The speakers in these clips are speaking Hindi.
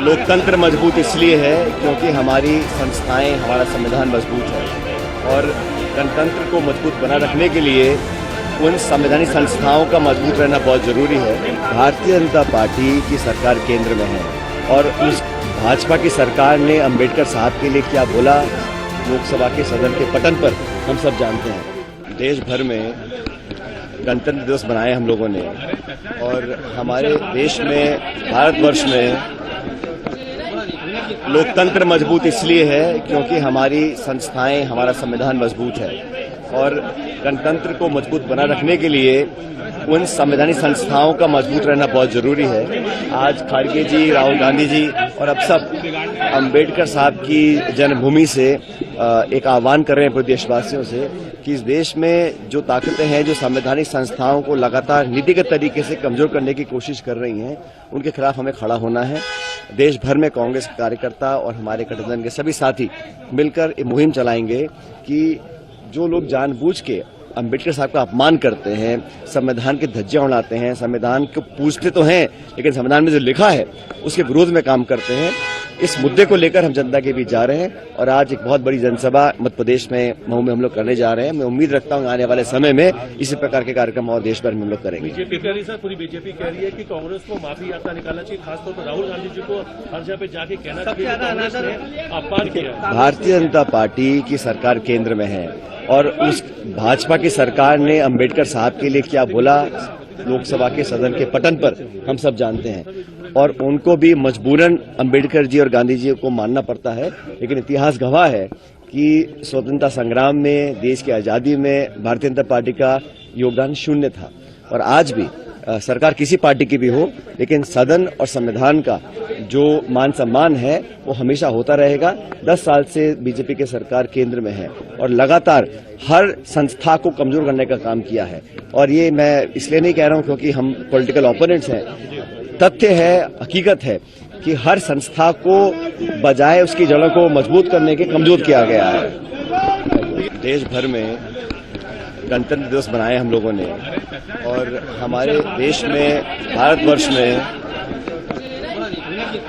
लोकतंत्र मजबूत इसलिए है क्योंकि हमारी संस्थाएं, हमारा संविधान मजबूत है और गणतंत्र को मजबूत बना रखने के लिए उन संवैधानिक संस्थाओं का मजबूत रहना बहुत ज़रूरी है। भारतीय जनता पार्टी की सरकार केंद्र में है और उस भाजपा की सरकार ने अंबेडकर साहब के लिए क्या बोला लोकसभा के सदन के पटल पर हम सब जानते हैं। देश भर में गणतंत्र दिवस मनाए हम लोगों ने और हमारे देश में, भारतवर्ष में लोकतंत्र मजबूत इसलिए है क्योंकि हमारी संस्थाएं, हमारा संविधान मजबूत है और गणतंत्र को मजबूत बना रखने के लिए उन संवैधानिक संस्थाओं का मजबूत रहना बहुत जरूरी है। आज खड़गे जी, राहुल गांधी जी और अब सब अंबेडकर साहब की जन्मभूमि से एक आह्वान कर रहे हैं पूरे देशवासियों से कि इस देश में जो ताकतें हैं, जो संवैधानिक संस्थाओं को लगातार नीतिगत तरीके से कमजोर करने की कोशिश कर रही हैं, उनके खिलाफ हमें खड़ा होना है। देश भर में कांग्रेस के कार्यकर्ता और हमारे गठबंधन के सभी साथी मिलकर ये मुहिम चलाएंगे कि जो लोग जानबूझ के अंबेडकर साहब का अपमान करते हैं, संविधान की धज्जियां उड़ाते हैं, संविधान को पूछते तो हैं लेकिन संविधान में जो लिखा है उसके विरोध में काम करते हैं, इस मुद्दे को लेकर हम जनता के बीच जा रहे हैं और आज एक बहुत बड़ी जनसभा मध्य प्रदेश में मऊ में हम लोग करने जा रहे हैं। मैं उम्मीद रखता हूं आने वाले समय में इसी प्रकार के कार्यक्रम और देश भर में हम लोग करेंगे। पूरी बीजेपी कह रही है कि कांग्रेस को माफी यात्रा निकालना चाहिए, खासतौर पर राहुल गांधी जी को हर जगह पे जाके कहना चाहिए कांग्रेस ने अपमान किया। भारतीय जनता पार्टी की सरकार केंद्र में है और उस भाजपा की सरकार ने अंबेडकर साहब के लिए क्या बोला लोकसभा के सदन के पटल पर हम सब जानते हैं और उनको भी मजबूरन अंबेडकर जी और गांधी जी को मानना पड़ता है। लेकिन इतिहास गवाह है कि स्वतंत्रता संग्राम में, देश की आजादी में भारतीय जनता पार्टी का योगदान शून्य था और आज भी सरकार किसी पार्टी की भी हो, लेकिन सदन और संविधान का जो मान सम्मान है वो हमेशा होता रहेगा। 10 साल से बीजेपी की सरकार केंद्र में है और लगातार हर संस्था को कमजोर करने का काम किया है और ये मैं इसलिए नहीं कह रहा हूं क्योंकि हम पॉलिटिकल ओपोनेंट्स हैं। तथ्य है, हकीकत है कि हर संस्था को बजाय उसकी जड़ों को मजबूत करने के कमजोर किया गया है। देश भर में गणतंत्र दिवस मनाए हम लोगों ने और हमारे देश में, भारतवर्ष में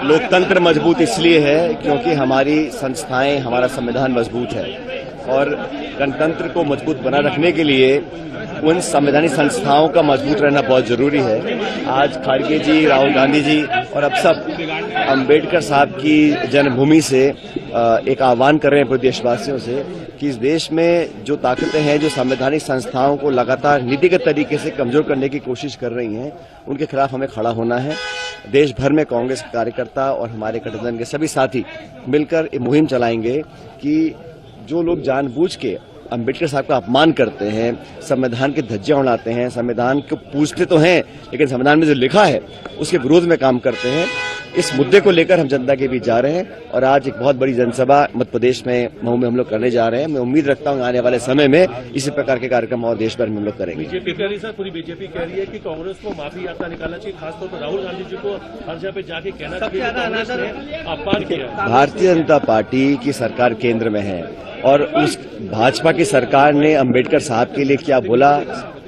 लोकतंत्र मजबूत इसलिए है क्योंकि हमारी संस्थाएं, हमारा संविधान मजबूत है और गणतंत्र को मजबूत बना रखने के लिए उन संवैधानिक संस्थाओं का मजबूत रहना बहुत जरूरी है। आज खड़गे जी, राहुल गांधी जी और अब सब अंबेडकर साहब की जन्मभूमि से एक आह्वान कर रहे हैं पूरे देशवासियों से कि इस देश में जो ताकतें हैं, जो संवैधानिक संस्थाओं को लगातार नीतिगत तरीके से कमजोर करने की कोशिश कर रही हैं, उनके खिलाफ हमें खड़ा होना है। देश भर में कांग्रेस के कार्यकर्ता और हमारे गठबंधन के सभी साथी मिलकर ये मुहिम चलाएंगे कि जो लोग जानबूझ के अंबेडकर साहब का अपमान करते हैं, संविधान की धज्जियां उड़ाते हैं, संविधान को पूछते तो हैं लेकिन संविधान में जो लिखा है उसके विरोध में काम करते हैं, इस मुद्दे को लेकर हम जनता के बीच जा रहे हैं और आज एक बहुत बड़ी जनसभा मध्य प्रदेश में मऊ में हम लोग करने जा रहे हैं। मैं उम्मीद रखता हूं आने वाले समय में इसी प्रकार के कार्यक्रम और देश भर में हम लोग करेंगे। पूरी बीजेपी कह रही है कि कांग्रेस को माफी यात्रा निकालना चाहिए, खासतौर पर राहुल गांधी जी को हर जगह पे जाके कहना चाहिए कांग्रेस ने अपमान किया। भारतीय जनता पार्टी की सरकार केंद्र में है और उस भाजपा की सरकार ने अंबेडकर साहब के लिए क्या बोला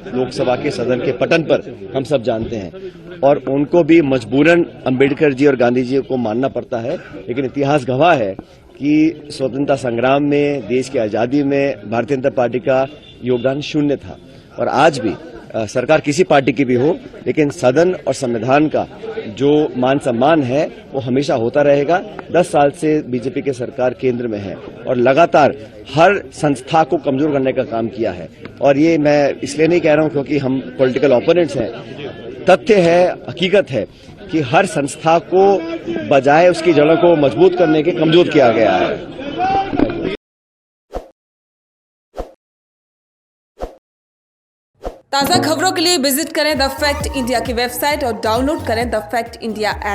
लोकसभा के सदन के पटल पर हम सब जानते हैं और उनको भी मजबूरन अंबेडकर जी और गांधी जी को मानना पड़ता है। लेकिन इतिहास गवाह है कि स्वतंत्रता संग्राम में, देश की आजादी में भारतीय जनता पार्टी का योगदान शून्य था और आज भी सरकार किसी पार्टी की भी हो, लेकिन सदन और संविधान का जो मान सम्मान है वो हमेशा होता रहेगा। 10 साल से बीजेपी की सरकार केंद्र में है और लगातार हर संस्था को कमजोर करने का काम किया है और ये मैं इसलिए नहीं कह रहा हूं क्योंकि हम पॉलिटिकल ओपोनेंट्स हैं। तथ्य है, हकीकत है कि हर संस्था को बजाय उसकी जड़ों को मजबूत करने के कमजोर किया गया है। ताज़ा खबरों के लिए विजिट करें द फैक्ट इंडिया की वेबसाइट और डाउनलोड करें द फैक्ट इंडिया ऐप।